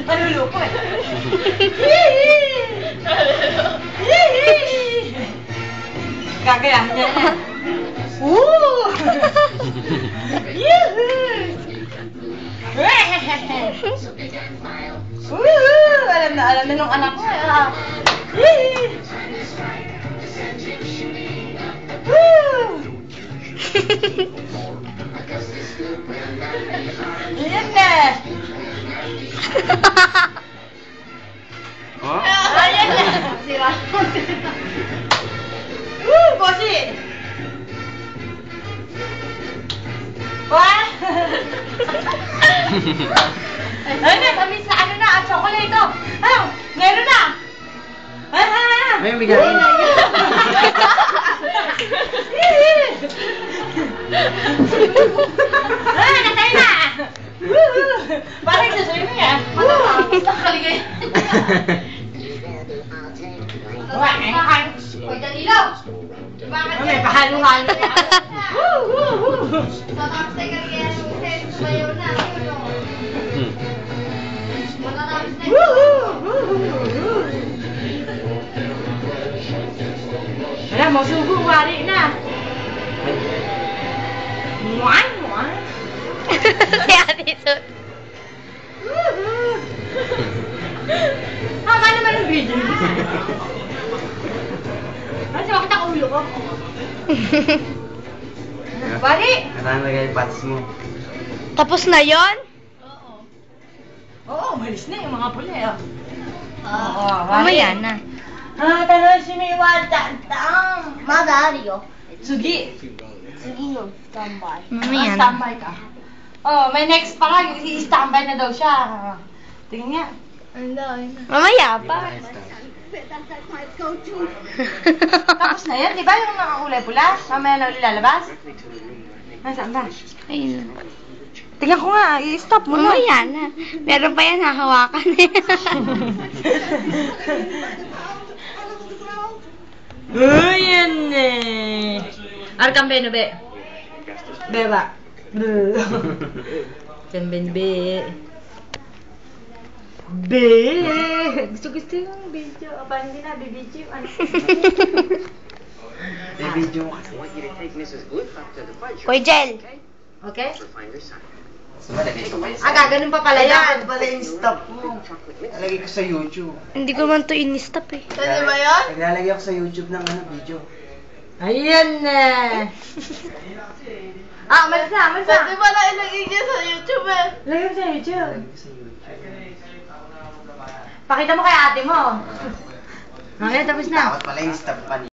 Maluluko eh. Gagayahin niya yan. Woo! Woo! Alam na nung anak ko. Woo! Ayan na! Oh? Ayan na! Sira. Woo! Bossy! Wah! Ayun na, tamis na ano na, at chocolate ito. Ano? Meron na! May bigayin. Natay na! Parang sasuyo mo yan. Nakaligay. Hoy, Danilo! Bakit may pahalo-halo yan? Sa tapos na kariyera mo, sayo na. Matatapos na wala, masugo, wari na. Muan, muan. Si Ate Sut. Haba naman ang video. Kasi bakit ako ulo ko? Wari! Kailangan lagay yung pats mo. Tapos na yon? Oo, malis na yung mga pula. Oo, Mamaya na. Tanoshimi wa dandan. Madari yo. Tsugi. Tsugi no standby. Mamaya na. Standby ka. Oh, may next pa lang. I-standby na daw siya. Tingnan nga. Mamaya pa. Tapos na yan, di ba? Yung nakakulay pula. Mamaya na ulit lalabas. Nasaan ba? Ayun. Tingnan ko nga. I-stop mo na. Mamaya na. Meron pa yan hahawakan. Yan eh. Arkang beno be. Beba. Kan ben be. Be. Gusto yung video. Apa hindi na bibidyo. I-video mo kasi. Kuy Jel. Okay? So, malagay ko kayo Gaganon pa pala yan. pala yung stop mo. Nalagay ko sa YouTube. Hindi ko man to in-stop eh. Ano ba yun? Naglalagay ako sa YouTube ng video. Ayan na. Malis na, malis na. Pwede ba na ilagay niya sa YouTube eh? Lagay mo sa YouTube. Nalagay ko sa YouTube. Pakita mo kay ate mo. Okay, tapos na. Dapat pala yung stop pa niya.